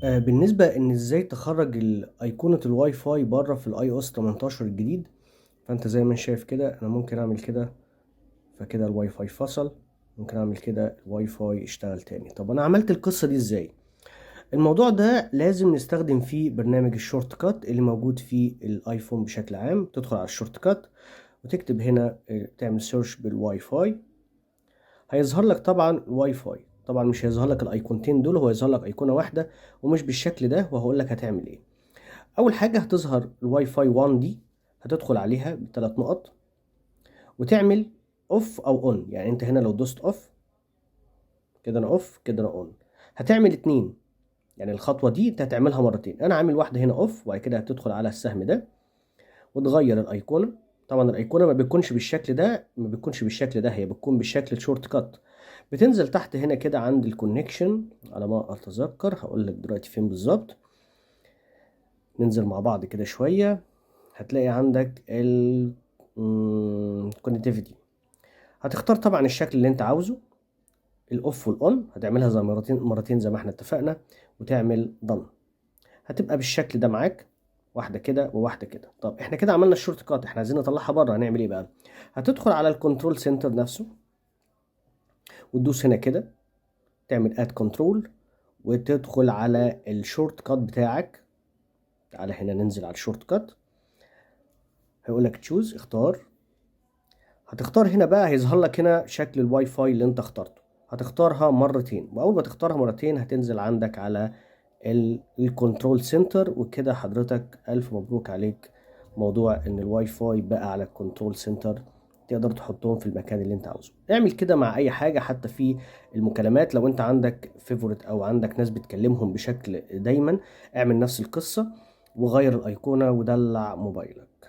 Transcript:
بالنسبة ان ازاي تخرج ايقونة الواي فاي بره في الاي او اس 18 الجديد. فانت زي ما انت شايف كده انا ممكن اعمل كده، فكده الواي فاي فصل. ممكن اعمل كده الواي فاي اشتغل تاني. طب انا عملت القصة دي ازاي؟ الموضوع ده لازم نستخدم فيه برنامج الشورت كات اللي موجود في الايفون بشكل عام. تدخل على الشورت كات وتكتب هنا تعمل سيرش بالواي فاي. هيظهر لك طبعا الواي فاي، طبعا مش هيظهر لك الايقونتين دول، هو هيظهر لك ايقونة واحدة ومش بالشكل ده، وهقول لك هتعمل ايه. اول حاجه هتظهر الواي فاي 1 دي، هتدخل عليها بثلاث نقط وتعمل اوف او اون. يعني انت هنا لو دوست اوف كده انا اوف، كده انا اون. هتعمل اتنين، يعني الخطوه دي انت هتعملها مرتين. انا عامل واحده هنا اوف، وبعد كده هتدخل على السهم ده وتغير الايقونه. طبعا الايقونه ما بتكونش بالشكل ده، هي بتكون بالشكل الشورت كات. بتنزل تحت هنا كده عند الكونكشن على ما اتذكر، هقول لك دلوقتي فين بالظبط. ننزل مع بعض كده شويه. هتلاقي عندك ال connectivity. هتختار طبعا الشكل اللي انت عاوزه، الاوف والاون. هتعملها زي مرتين زي ما احنا اتفقنا، وتعمل ضن. هتبقى بالشكل ده معاك، واحده كده وواحده كده. طب احنا كده عملنا الشورت كات، احنا عايزين نطلعها بره، هنعمل ايه بقى؟ هتدخل على الكنترول سنتر نفسه وتدوس هنا كده، تعمل اد كنترول وتدخل على الشورت كات بتاعك. تعالى هنا ننزل على الشورت كات، هيقول لك تشوز، اختار. هتختار هنا بقى، هيظهر لك هنا شكل الواي فاي اللي انت اخترته. هتختارها مرتين، واول ما تختارها مرتين هتنزل عندك على الكنترول سنتر. وكده حضرتك الف مبروك عليك، موضوع ان الواي فاي بقى على الكنترول سنتر. تقدر تحطهم في المكان اللي انت عاوزه. اعمل كده مع اي حاجة، حتى في المكالمات لو انت عندك فيفوريت او عندك ناس بتكلمهم بشكل دايما، اعمل نفس القصة وغير الايقونة ودلع موبايلك.